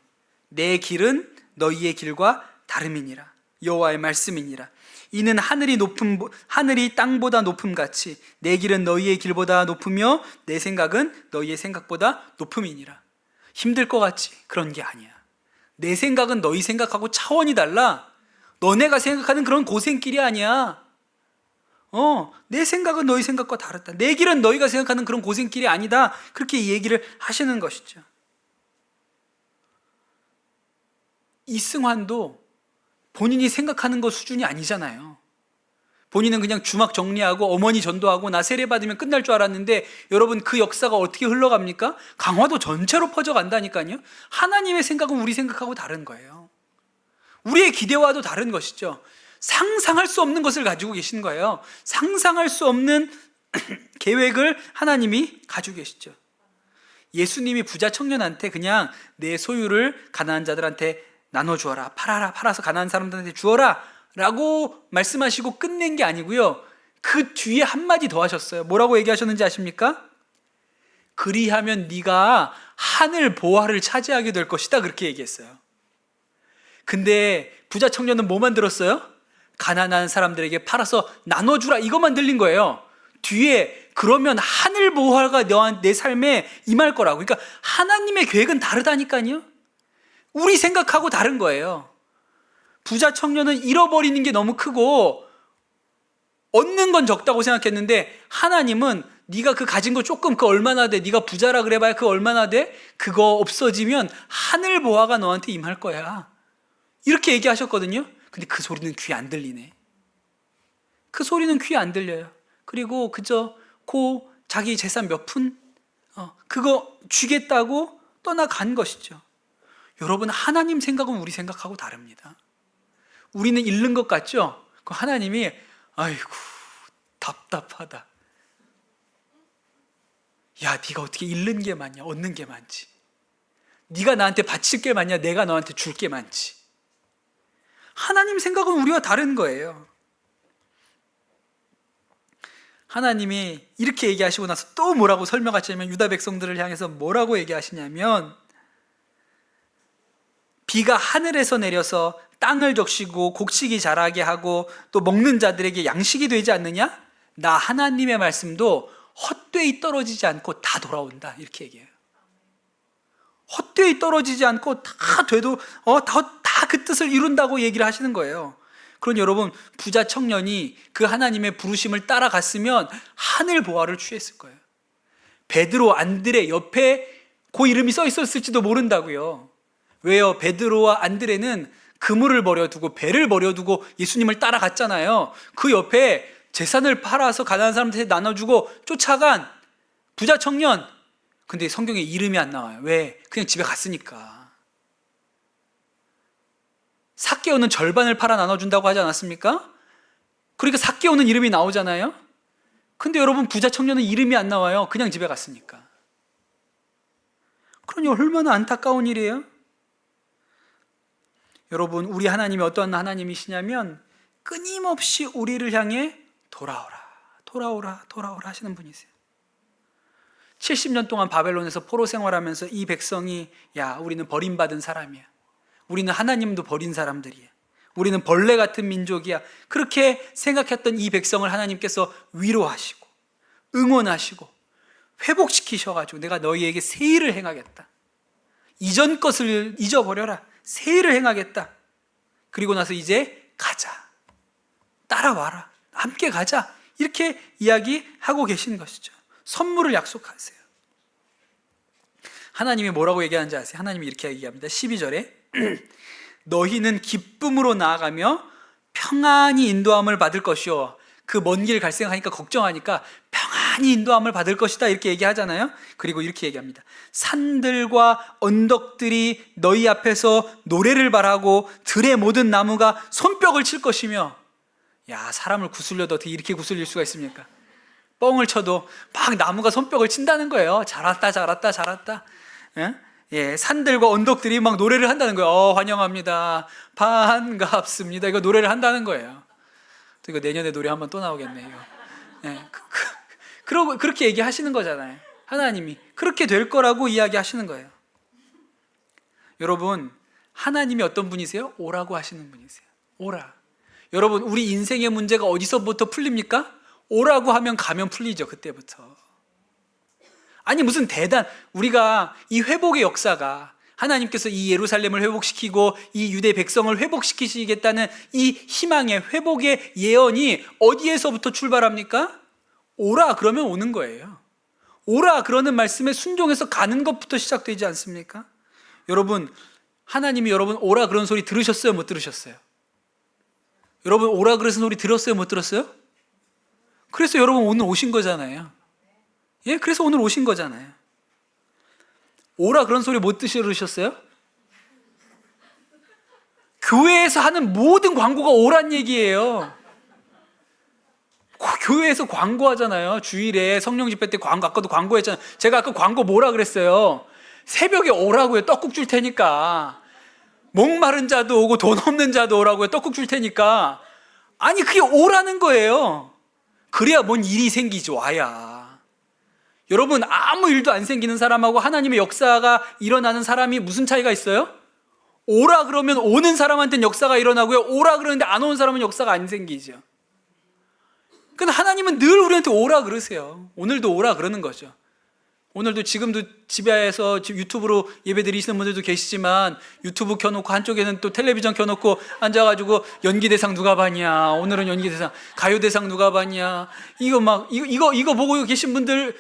내 길은 너희의 길과 다름이니라. 여호와의 말씀이니라. 이는 하늘이 땅보다 높음 같이 내 길은 너희의 길보다 높으며 내 생각은 너희의 생각보다 높음이니라. 힘들 것 같지? 그런 게 아니야. 내 생각은 너희 생각하고 차원이 달라. 너네가 생각하는 그런 고생길이 아니야. 내 생각은 너희 생각과 다르다. 내 길은 너희가 생각하는 그런 고생길이 아니다. 그렇게 얘기를 하시는 것이죠. 이승환도 본인이 생각하는 것 수준이 아니잖아요. 본인은 그냥 주막 정리하고 어머니 전도하고 나 세례 받으면 끝날 줄 알았는데 여러분 그 역사가 어떻게 흘러갑니까? 강화도 전체로 퍼져간다니까요. 하나님의 생각은 우리 생각하고 다른 거예요. 우리의 기대와도 다른 것이죠. 상상할 수 없는 것을 가지고 계신 거예요. 상상할 수 없는 계획을 하나님이 가지고 계시죠. 예수님이 부자 청년한테 그냥 내 소유를 가난한 자들한테 나눠주어라, 팔아서 가난한 사람들한테 주어라 라고 말씀하시고 끝낸 게 아니고요, 그 뒤에 한마디 더 하셨어요. 뭐라고 얘기하셨는지 아십니까? 그리하면 네가 하늘 보화를 차지하게 될 것이다, 그렇게 얘기했어요. 근데 부자 청년은 뭐만 들었어요? 가난한 사람들에게 팔아서 나눠주라, 이것만 들린 거예요. 뒤에 그러면 하늘 보화가 내 삶에 임할 거라고. 그러니까 하나님의 계획은 다르다니까요. 우리 생각하고 다른 거예요. 부자 청년은 잃어버리는 게 너무 크고 얻는 건 적다고 생각했는데 하나님은 네가 그 가진 거 조금, 그 얼마나 돼? 네가 부자라 그래봐야 그 얼마나 돼? 그거 없어지면 하늘 보화가 너한테 임할 거야, 이렇게 얘기하셨거든요. 근데 그 소리는 귀에 안 들리네. 그 소리는 귀에 안 들려요. 그리고 그저 자기 재산 몇 푼 그거 주겠다고 떠나간 것이죠. 여러분, 하나님 생각은 우리 생각하고 다릅니다. 우리는 잃는 것 같죠? 그 하나님이 아이고 답답하다. 야, 네가 어떻게 잃는 게 많냐, 얻는 게 많지. 네가 나한테 바칠 게 많냐, 내가 너한테 줄 게 많지. 하나님 생각은 우리와 다른 거예요. 하나님이 이렇게 얘기하시고 나서 또 뭐라고 설명하시냐면, 유다 백성들을 향해서 뭐라고 얘기하시냐면, 비가 하늘에서 내려서 땅을 적시고 곡식이 자라게 하고 또 먹는 자들에게 양식이 되지 않느냐? 나 하나님의 말씀도 헛되이 떨어지지 않고 다 돌아온다, 이렇게 얘기해요. 헛되이 떨어지지 않고 다 돼도 다 그 뜻을 이룬다고 얘기를 하시는 거예요. 그러니 여러분, 부자 청년이 그 하나님의 부르심을 따라갔으면 하늘 보화를 취했을 거예요. 베드로, 안드레 옆에 그 이름이 써 있었을지도 모른다고요. 왜요? 베드로와 안드레는 그물을 버려두고 배를 버려두고 예수님을 따라갔잖아요. 그 옆에 재산을 팔아서 가난한 사람들한테 나눠주고 쫓아간 부자 청년. 근데 성경에 이름이 안 나와요. 왜? 그냥 집에 갔으니까. 삭개오는 절반을 팔아 나눠준다고 하지 않았습니까? 그러니까 삭개오는 이름이 나오잖아요. 근데 여러분, 부자 청년은 이름이 안 나와요. 그냥 집에 갔으니까. 그러니 얼마나 안타까운 일이에요. 여러분, 우리 하나님이 어떠한 하나님이시냐면 끊임없이 우리를 향해 돌아오라 하시는 분이세요. 70년 동안 바벨론에서 포로 생활하면서 이 백성이, 야, 우리는 버림받은 사람이야, 우리는 하나님도 버린 사람들이야, 우리는 벌레 같은 민족이야, 그렇게 생각했던 이 백성을 하나님께서 위로하시고 응원하시고 회복시키셔가지고, 내가 너희에게 새 일을 행하겠다, 이전 것을 잊어버려라, 새 일을 행하겠다, 그리고 나서 이제 가자, 따라와라, 함께 가자, 이렇게 이야기하고 계신 것이죠. 선물을 약속하세요. 하나님이 뭐라고 얘기하는지 아세요? 하나님이 이렇게 얘기합니다. 12절에 너희는 기쁨으로 나아가며 평안히 인도함을 받을 것이요. 그 먼 길 갈 생각하니까 걱정하니까 평안히 인도함을 받을 것이다, 이렇게 얘기하잖아요. 그리고 이렇게 얘기합니다. 산들과 언덕들이 너희 앞에서 노래를 바라고 들의 모든 나무가 손뼉을 칠 것이며. 야, 사람을 구슬려도 어떻게 이렇게 구슬릴 수가 있습니까? 뻥을 쳐도 막 나무가 손뼉을 친다는 거예요. 잘했다. 예, 산들과 언덕들이 막 노래를 한다는 거예요. 환영합니다, 반갑습니다, 이거 노래를 한다는 거예요. 또 이거 내년에 노래 한번 또 나오겠네요. 예, 그러고 그렇게 얘기하시는 거잖아요. 하나님이 그렇게 될 거라고 이야기하시는 거예요. 여러분, 하나님이 어떤 분이세요? 오라고 하시는 분이세요. 오라. 여러분, 우리 인생의 문제가 어디서부터 풀립니까? 오라고 하면 가면 풀리죠. 그때부터. 아니 무슨 우리가 이 회복의 역사가, 하나님께서 이 예루살렘을 회복시키고 이 유대 백성을 회복시키시겠다는 이 희망의 회복의 예언이 어디에서부터 출발합니까? 오라 그러면 오는 거예요. 오라 그러는 말씀에 순종해서 가는 것부터 시작되지 않습니까? 여러분, 하나님이 여러분 오라 그런 소리 들으셨어요? 못 들으셨어요? 여러분 오라 그러는 소리 들었어요? 못 들었어요? 그래서 여러분 오늘 오신 거잖아요. 예, 그래서 오늘 오신 거잖아요. 오라 그런 소리 못 들으셨어요? 교회에서 하는 모든 광고가 오란 얘기예요. 교회에서 광고하잖아요. 주일에 성령 집회 때 광고, 아까도 광고했잖아요. 제가 아까 광고 뭐라 그랬어요? 새벽에 오라고요. 떡국 줄 테니까. 목마른 자도 오고 돈 없는 자도 오라고요. 떡국 줄 테니까. 아니 그게 오라는 거예요. 그래야 뭔 일이 생기지, 와야. 여러분, 아무 일도 안 생기는 사람하고 하나님의 역사가 일어나는 사람이 무슨 차이가 있어요? 오라 그러면 오는 사람한테는 역사가 일어나고요, 오라 그러는데 안 오는 사람은 역사가 안 생기죠. 근데 하나님은 늘 우리한테 오라 그러세요. 오늘도 오라 그러는 거죠. 오늘도 지금도 집에서 유튜브로 예배 드리시는 분들도 계시지만, 유튜브 켜놓고 한쪽에는 또 텔레비전 켜놓고 앉아가지고 연기대상 누가 봤냐, 오늘은 연기대상, 가요대상 누가 봤냐, 이거 보고 계신 분들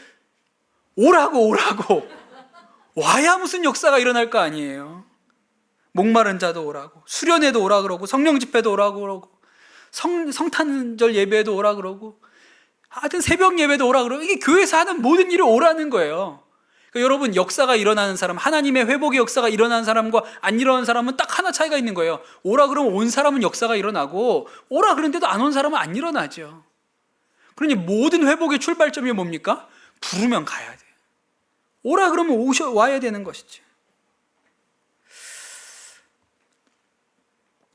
오라고 와야 무슨 역사가 일어날 거 아니에요. 목마른 자도 오라고, 수련회도 오라 그러고, 성령 집회도 오라고 그러고, 성탄절 예배도 오라 그러고, 하여튼 새벽 예배도 오라 그러고, 이게 교회에서 하는 모든 일이 오라는 거예요. 그러니까 여러분, 역사가 일어나는 사람, 하나님의 회복의 역사가 일어나는 사람과 안 일어나는 사람은 딱 하나 차이가 있는 거예요. 오라 그러면 온 사람은 역사가 일어나고, 오라 그런데도 안 온 사람은 안 일어나죠. 그러니 모든 회복의 출발점이 뭡니까? 부르면 가야 돼요. 오라 그러면 와야 되는 것이죠.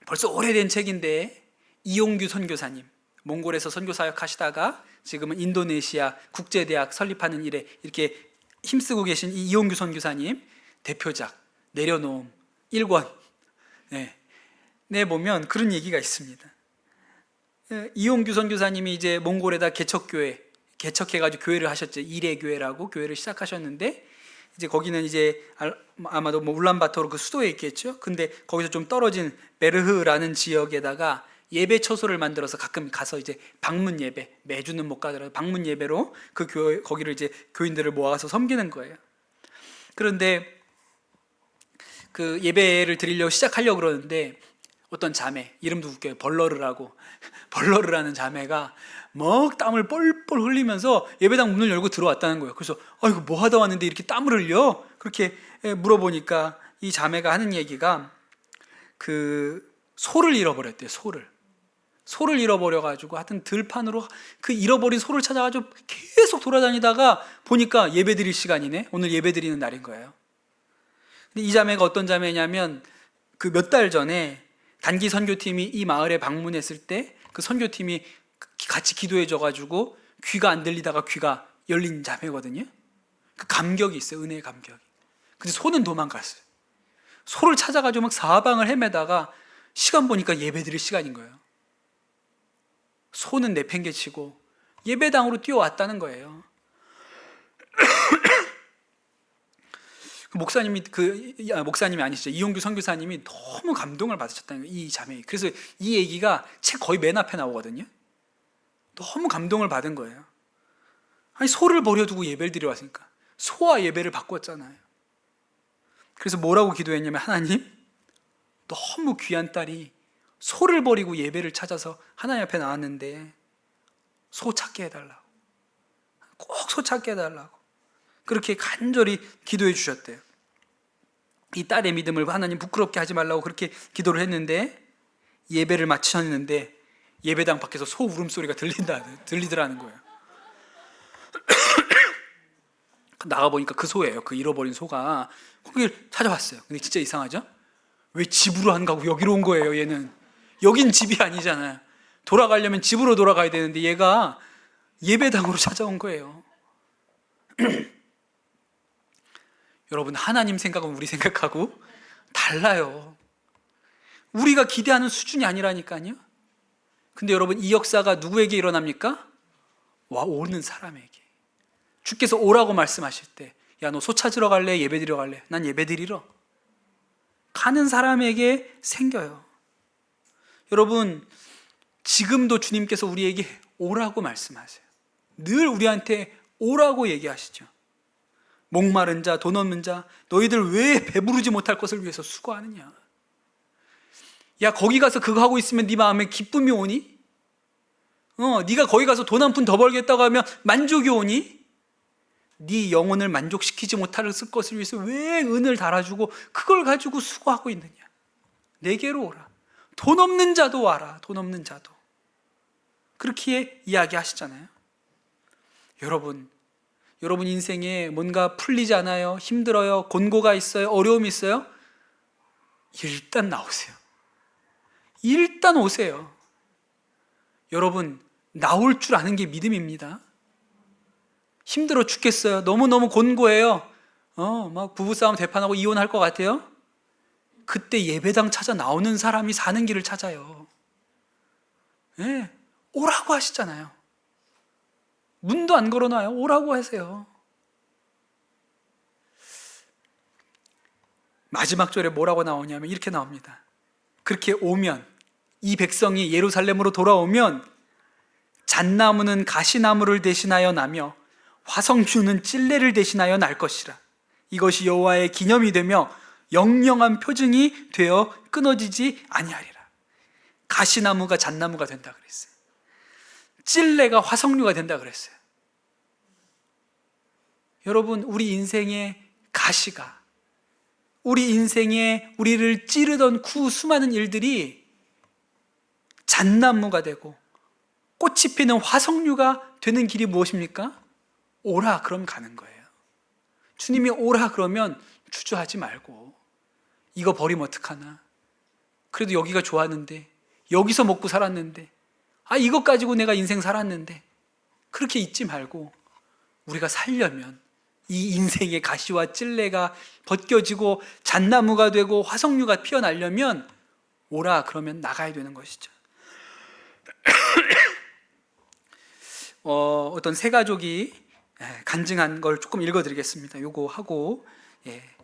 벌써 오래된 책인데, 이용규 선교사님, 몽골에서 선교사역 하시다가 지금은 인도네시아 국제대학 설립하는 일에 이렇게 힘쓰고 계신 이 이용규 선교사님 대표작 내려놓음 1권 네 보면 그런 얘기가 있습니다. 이용규 선교사님이 이제 몽골에다 개척해가지고 교회를 하셨죠. 이레교회라고 교회를 시작하셨는데, 이제 거기는 이제 아마도 뭐 울란바토르 그 수도에 있겠죠. 근데 거기서 좀 떨어진 베르흐라는 지역에다가 예배 처소를 만들어서 가끔 가서 이제 방문 예배, 매주는 못 가더라도 방문 예배로 그 교회, 거기를 이제 교인들을 모아서 섬기는 거예요. 그런데 그 예배를 드리려고 시작하려고 그러는데, 어떤 자매, 이름도 웃겨요. 벌러르라는 자매가 막 땀을 뻘뻘 흘리면서 예배당 문을 열고 들어왔다는 거예요. 그래서 이거 뭐 하다 왔는데 이렇게 땀을 흘려? 그렇게 물어보니까 이 자매가 하는 얘기가, 그 소를 잃어버렸대요. 소를 잃어버려가지고 하여튼 들판으로 그 잃어버린 소를 찾아가지고 계속 돌아다니다가 보니까 예배 드릴 시간이네, 오늘 예배 드리는 날인 거예요. 근데 이 자매가 어떤 자매냐면, 그 몇 달 전에 단기 선교팀이 이 마을에 방문했을 때 그 선교팀이 같이 기도해줘가지고 귀가 안 들리다가 귀가 열린 자매거든요. 그 감격이 있어요. 은혜의 감격이. 근데 소는 도망갔어요. 소를 찾아가지고 막 사방을 헤매다가 시간 보니까 예배 드릴 시간인 거예요. 소는 내팽개치고 예배당으로 뛰어왔다는 거예요. 목사님이 아니시죠. 이용규 선교사님이 너무 감동을 받으셨다는 거예요, 이 자매. 그래서 이 얘기가 책 거의 맨 앞에 나오거든요. 너무 감동을 받은 거예요. 아니, 소를 버려두고 예배를 드려 왔으니까 소와 예배를 바꿨잖아요. 그래서 뭐라고 기도했냐면, 하나님, 너무 귀한 딸이 소를 버리고 예배를 찾아서 하나님 앞에 나왔는데 소 찾게 해달라고, 꼭 소 찾게 해달라고 그렇게 간절히 기도해 주셨대요. 이 딸의 믿음을 하나님 부끄럽게 하지 말라고 그렇게 기도를 했는데, 예배를 마치셨는데 예배당 밖에서 소 울음소리가 들리더라는 거예요. 나가보니까 그 소예요. 그 잃어버린 소가 거기를 찾아왔어요. 근데 진짜 이상하죠? 왜 집으로 안 가고 여기로 온 거예요? 얘는 여긴 집이 아니잖아요. 돌아가려면 집으로 돌아가야 되는데 얘가 예배당으로 찾아온 거예요. 여러분, 하나님 생각은 우리 생각하고 달라요. 우리가 기대하는 수준이 아니라니까요. 근데 여러분, 이 역사가 누구에게 일어납니까? 오는 사람에게. 주께서 오라고 말씀하실 때, 야, 너 소 찾으러 갈래? 예배 드리러 갈래? 난 예배 드리러. 가는 사람에게 생겨요. 여러분, 지금도 주님께서 우리에게 오라고 말씀하세요. 늘 우리한테 오라고 얘기하시죠. 목마른 자, 돈 없는 자, 너희들 왜 배부르지 못할 것을 위해서 수고하느냐? 야, 거기 가서 그거 하고 있으면 네 마음에 기쁨이 오니? 네가 거기 가서 돈 한 푼 더 벌겠다고 하면 만족이 오니? 네 영혼을 만족시키지 못할 것을 위해서 왜 은을 달아주고 그걸 가지고 수고하고 있느냐? 내게로 오라. 돈 없는 자도 와라. 돈 없는 자도. 그렇게 이야기하시잖아요. 여러분 인생에 뭔가 풀리지 않아요? 힘들어요? 곤고가 있어요? 어려움이 있어요? 일단 나오세요. 일단 오세요. 여러분, 나올 줄 아는 게 믿음입니다. 힘들어 죽겠어요. 너무너무 곤고해요. 막 부부싸움 대판하고 이혼할 것 같아요. 그때 예배당 찾아 나오는 사람이 사는 길을 찾아요. 네, 오라고 하시잖아요. 문도 안 걸어놔요. 오라고 하세요. 마지막 절에 뭐라고 나오냐면 이렇게 나옵니다. 그렇게 오면, 이 백성이 예루살렘으로 돌아오면 잣나무는 가시나무를 대신하여 나며 화석류는 찔레를 대신하여 날 것이라. 이것이 여호와의 기념이 되며 영영한 표징이 되어 끊어지지 아니하리라. 가시나무가 잣나무가 된다 그랬어요. 찔레가 화석류가 된다 그랬어요. 여러분, 우리 인생의 가시가, 우리 인생에 우리를 찌르던 그 수많은 일들이 잣나무가 되고 꽃이 피는 화석류가 되는 길이 무엇입니까? 오라 그럼 가는 거예요. 주님이 오라 그러면 주저하지 말고, 이거 버리면 어떡하나? 그래도 여기가 좋았는데, 여기서 먹고 살았는데, 이것 가지고 내가 인생 살았는데, 그렇게 잊지 말고 우리가 살려면 이 인생의 가시와 찔레가 벗겨지고 잣나무가 되고 화석류가 피어나려면 오라 그러면 나가야 되는 것이죠. 어떤 세 가족이 간증한 걸 조금 읽어드리겠습니다. 요거 하고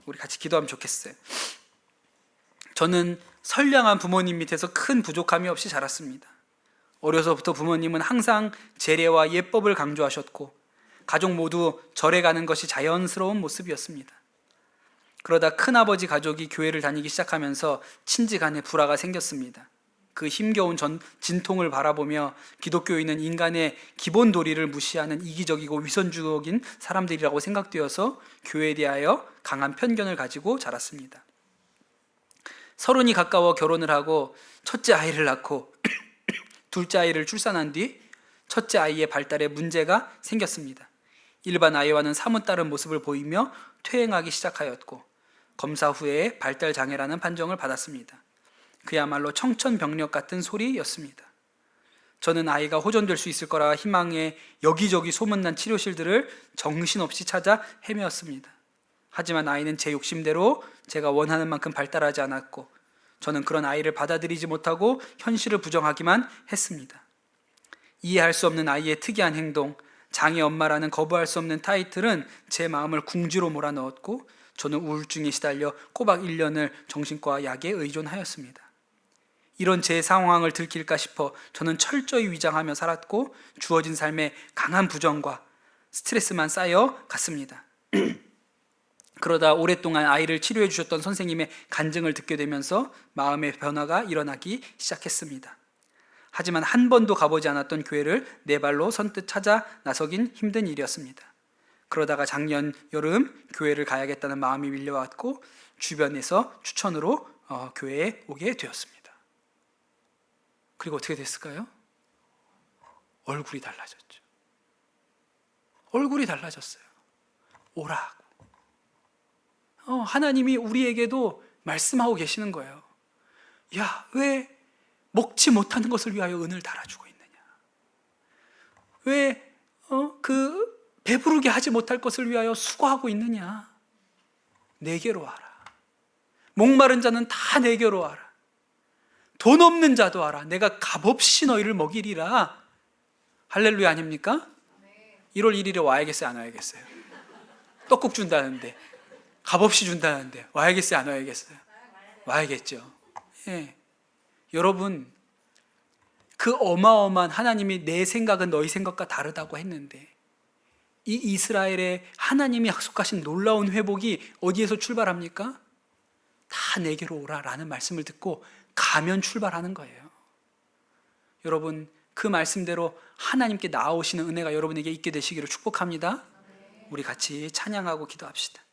우리 같이 기도하면 좋겠어요. 저는 선량한 부모님 밑에서 큰 부족함이 없이 자랐습니다. 어려서부터 부모님은 항상 제례와 예법을 강조하셨고 가족 모두 절에 가는 것이 자연스러운 모습이었습니다. 그러다 큰아버지 가족이 교회를 다니기 시작하면서 친지 간에 불화가 생겼습니다. 그 힘겨운 진통을 바라보며 기독교인은 인간의 기본 도리를 무시하는 이기적이고 위선주의적인 사람들이라고 생각되어서 교회에 대하여 강한 편견을 가지고 자랐습니다. 서른이 가까워 결혼을 하고 첫째 아이를 낳고 둘째 아이를 출산한 뒤 첫째 아이의 발달에 문제가 생겼습니다. 일반 아이와는 사뭇 다른 모습을 보이며 퇴행하기 시작하였고 검사 후에 발달 장애라는 판정을 받았습니다. 그야말로 청천벽력 같은 소리였습니다. 저는 아이가 호전될 수 있을 거라 희망에 여기저기 소문난 치료실들을 정신없이 찾아 헤매었습니다. 하지만 아이는 제 욕심대로 제가 원하는 만큼 발달하지 않았고 저는 그런 아이를 받아들이지 못하고 현실을 부정하기만 했습니다. 이해할 수 없는 아이의 특이한 행동, 장애 엄마라는 거부할 수 없는 타이틀은 제 마음을 궁지로 몰아넣었고 저는 우울증에 시달려 꼬박 1년을 정신과 약에 의존하였습니다. 이런 제 상황을 들킬까 싶어 저는 철저히 위장하며 살았고 주어진 삶에 강한 부정과 스트레스만 쌓여 갔습니다. 그러다 오랫동안 아이를 치료해 주셨던 선생님의 간증을 듣게 되면서 마음의 변화가 일어나기 시작했습니다. 하지만 한 번도 가보지 않았던 교회를 네 발로 선뜻 찾아 나서긴 힘든 일이었습니다. 그러다가 작년 여름 교회를 가야겠다는 마음이 밀려왔고 주변에서 추천으로 교회에 오게 되었습니다. 그리고 어떻게 됐을까요? 얼굴이 달라졌죠. 얼굴이 달라졌어요. 오라고. 하나님이 우리에게도 말씀하고 계시는 거예요. 야, 왜 먹지 못하는 것을 위하여 은을 달아주고 있느냐? 왜 그 배부르게 하지 못할 것을 위하여 수고하고 있느냐? 내게로 와라. 목마른 자는 다 내게로 와라. 돈 없는 자도 알아. 내가 값없이 너희를 먹이리라. 할렐루야 아닙니까? 1월 1일에 와야겠어요, 안 와야겠어요? 떡국 준다는데, 값없이 준다는데 와야겠어요, 안 와야겠어요? 와야겠죠. 예. 여러분, 그 어마어마한 하나님이 내 생각은 너희 생각과 다르다고 했는데, 이 이스라엘의 하나님이 약속하신 놀라운 회복이 어디에서 출발합니까? 다 내게로 오라라는 말씀을 듣고 가면 출발하는 거예요. 여러분, 그 말씀대로 하나님께 나아오시는 은혜가 여러분에게 있게 되시기를 축복합니다. 우리 같이 찬양하고 기도합시다.